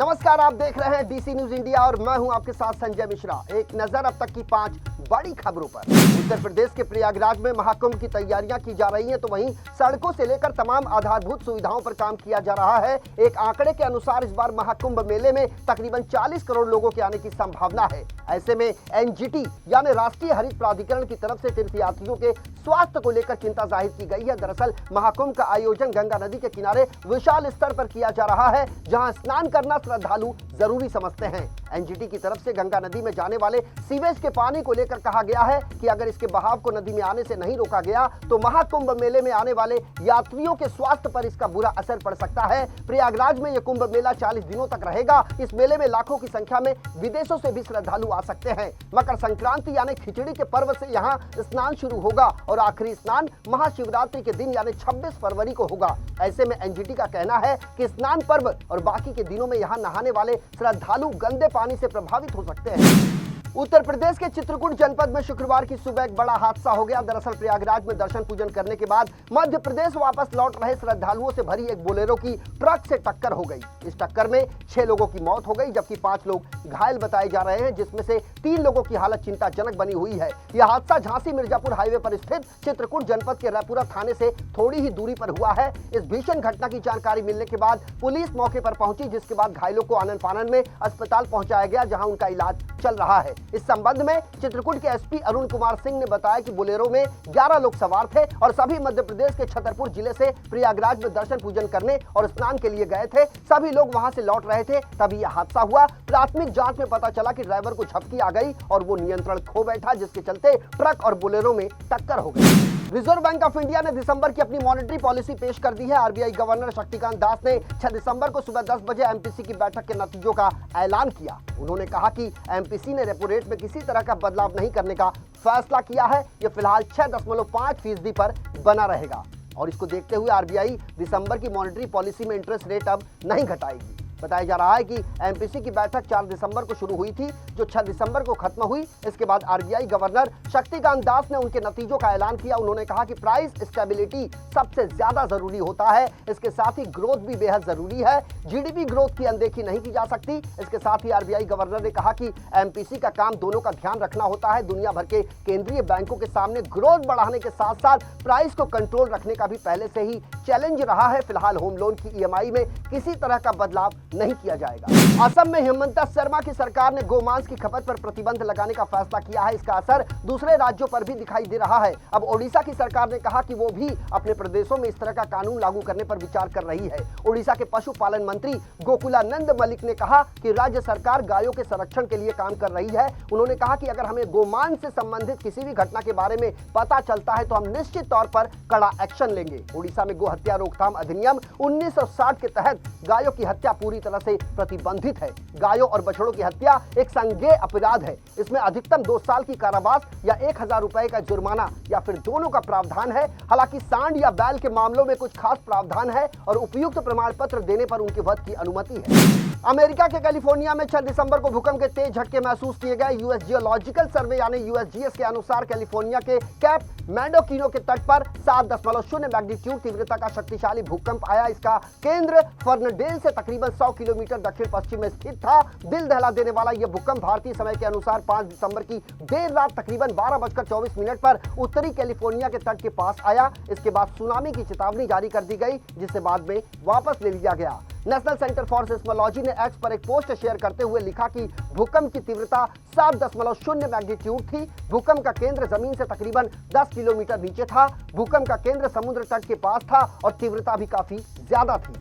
नमस्कार, आप देख रहे हैं डीसी न्यूज इंडिया और मैं हूं आपके साथ संजय मिश्रा। एक नजर अब तक की 5 बड़ी खबरों पर। उत्तर प्रदेश के प्रयागराज में महाकुंभ की तैयारियां की जा रही हैं, तो वहीं सड़कों से लेकर तमाम आधारभूत सुविधाओं पर काम किया जा रहा है। एक आंकड़े के अनुसार इस बार महाकुंभ मेले में तकरीबन 40 करोड़ लोगों के आने की संभावना है। ऐसे में एनजीटी यानी राष्ट्रीय हरित प्राधिकरण की तरफ से तीर्थयात्रियों के स्वास्थ्य को लेकर चिंता जाहिर की गई है। दरअसल महाकुंभ का आयोजन गंगा नदी के किनारे विशाल स्तर पर किया जा रहा है, जहां स्नान करना श्रद्धालु जरूरी समझते हैं। एनजीटी की तरफ से गंगा नदी में जाने वाले सीवेज के पानी को लेकर कहा गया है कि अगर इसके बहाव को नदी में आने से नहीं रोका गया तो महाकुंभ मेले में आने वाले यात्रियों के स्वास्थ्य पर इसका बुरा असर पड़ सकता है। प्रयागराज में यह कुंभ मेला 40 दिनों तक रहेगा। इस मेले में लाखों की संख्या में विदेशों से भी श्रद्धालु आ सकते हैं। मकर संक्रांति यानी खिचड़ी के पर्व से यहाँ स्नान शुरू होगा और आखिरी स्नान महाशिवरात्रि के दिन यानी 26 फरवरी को होगा। ऐसे में एनजीटी का कहना है कि स्नान पर्व और बाकी के दिनों में यहाँ नहाने वाले श्रद्धालु गंदे पानी से प्रभावित हो सकते हैं। उत्तर प्रदेश के चित्रकूट जनपद में शुक्रवार की सुबह एक बड़ा हादसा हो गया। दरअसल प्रयागराज में दर्शन पूजन करने के बाद मध्य प्रदेश वापस लौट रहे श्रद्धालुओं से भरी एक बोलेरो की ट्रक से टक्कर हो गई। इस टक्कर में 6 लोगों की मौत हो गई, जबकि 5 लोग घायल बताए जा रहे हैं, जिसमें से 3 लोगों की हालत चिंताजनक बनी हुई है। यह हादसा झांसी मिर्जापुर हाईवे पर स्थित चित्रकूट जनपद के रायपुरा थाने से थोड़ी ही दूरी पर हुआ है। इस भीषण घटना की जानकारी मिलने के बाद पुलिस मौके पर पहुंची, जिसके बाद घायलों को आनन फानन में अस्पताल पहुंचाया गया, जहां उनका इलाज चल रहा है। इस संबंध में चित्रकूट के एसपी अरुण कुमार सिंह ने बताया कि बोलेरो में 11 लोग सवार थे और सभी मध्य प्रदेश के छतरपुर जिले से प्रयागराज में दर्शन पूजन करने और स्नान के लिए गए थे। सभी लोग वहां से लौट रहे थे, तभी यह हादसा हुआ। प्राथमिक जांच में पता चला कि ड्राइवर को झपकी आ गई और वो नियंत्रण खो बैठा, जिसके चलते ट्रक और बोलेरो में टक्कर हो गई। रिजर्व बैंक ऑफ इंडिया ने दिसंबर की अपनी मॉनेटरी पॉलिसी पेश कर दी है। आरबीआई गवर्नर शक्तिकांत दास ने 6 दिसंबर को सुबह 10 बजे एमपीसी की बैठक के नतीजों का ऐलान किया। उन्होंने कहा कि एमपीसी ने रेपो रेट में किसी तरह का बदलाव नहीं करने का फैसला किया है। यह फिलहाल 6.5% पर बना रहेगा और इसको देखते हुए आरबीआई दिसंबर की मॉनेटरी पॉलिसी में इंटरेस्ट रेट अब नहीं घटाएगी। बताया जा रहा है कि एमपीसी की बैठक 4 दिसंबर को शुरू हुई थी, जो 6 दिसंबर को खत्म हुई। इसके बाद आरबीआई गवर्नर शक्तिकांत दास ने उनके नतीजों का ऐलान किया। उन्होंने कहा कि प्राइस स्टेबिलिटी सबसे ज्यादा जरूरी होता है, इसके साथ ही ग्रोथ भी बेहद जरूरी है। जीडीपी ग्रोथ की अनदेखी नहीं की जा सकती। इसके साथ ही आरबीआई गवर्नर ने कहा कि एमपीसी का काम दोनों का ध्यान रखना होता है। दुनिया भर के केंद्रीय बैंकों के सामने ग्रोथ बढ़ाने के साथ साथ प्राइस को कंट्रोल रखने का भी पहले से ही चैलेंज रहा है। फिलहाल होम लोन की ईएमआई में किसी तरह का बदलाव नहीं किया जाएगा। असम में हेमंता शर्मा की सरकार ने गोमांस की खपत पर प्रतिबंध लगाने का फैसला किया है। इसका असर दूसरे राज्यों पर भी दिखाई दे रहा है। अब ओडिशा की सरकार ने कहा कि वो भी अपने प्रदेशों में इस तरह का कानून लागू करने पर विचार कर रही है। ओडिशा के पशुपालन मंत्री गोकुलानंद मलिक ने कहा कि राज्य सरकार गायों के संरक्षण के लिए काम कर रही है। उन्होंने कहा कि अगर हमें गोमांस से संबंधित किसी भी घटना के बारे में पता चलता है तो हम निश्चित तौर पर कड़ा एक्शन लेंगे। ओडिशा में गो हत्या रोकथाम अधिनियम 1960 के तहत गायों की हत्या पूरी तरह से प्रतिबंधित है। गायों और बछड़ों की हत्या एक संज्ञेय अपराध है। इसमें अधिकतम 2 साल की कारावास या 1000 रुपए का जुर्माना या फिर दोनों का प्रावधान है। हालांकि सांड या बैल के मामलों में कुछ खास प्रावधान है और उपयुक्त प्रमाण पत्र देने पर उनके वध की अनुमति है। अमेरिका के कैलिफोर्निया में 6 दिसंबर को भूकंप के तेज झटके महसूस किए गए। यूएस जियोलॉजिकल सर्वे यानी यूएसजीएस के अनुसार कैलिफोर्निया के कैप मैंडोकिनो के तट पर 7.0 मैग्नीट्यूड तीव्रता का शक्तिशाली भूकंप आया। इसका केंद्र फर्नडेल से तकरीबन 100 किलोमीटर दक्षिण पश्चिम में स्थित था। दिल दहला देने वाला यह भूकंप भारतीय समय के अनुसार 5 दिसंबर की देर रात तकरीबन 12:24 पर उत्तरी कैलिफोर्निया के तट के पास आया। इसके बाद सुनामी की चेतावनी जारी कर दी गई, जिसे बाद में वापस ले लिया गया। नेशनल सेंटर फॉर सिस्मोलॉजी ने एक्स पर एक पोस्ट शेयर करते हुए लिखा कि भूकंप की तीव्रता 7.0 मैग्नीट्यूड थी। भूकंप का केंद्र जमीन से तकरीबन 10 किलोमीटर नीचे था। भूकंप का केंद्र समुद्र तट के पास था और तीव्रता भी काफी ज्यादा थी।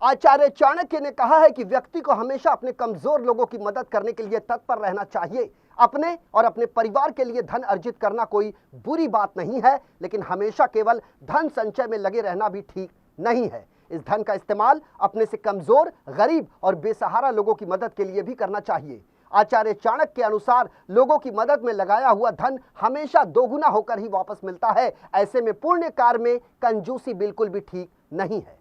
आचार्य चाणक्य ने कहा है कि व्यक्ति को हमेशा अपने कमजोर लोगों की मदद करने के लिए तत्पर रहना चाहिए। अपने और अपने परिवार के लिए धन अर्जित करना कोई बुरी बात नहीं है, लेकिन हमेशा केवल धन संचय में लगे रहना भी ठीक नहीं है। इस धन का इस्तेमाल अपने से कमजोर, गरीब और बेसहारा लोगों की मदद के लिए भी करना चाहिए। आचार्य चाणक्य के अनुसार लोगों की मदद में लगाया हुआ धन हमेशा दोगुना होकर ही वापस मिलता है। ऐसे में पुण्य कार्य में कंजूसी बिल्कुल भी ठीक नहीं है।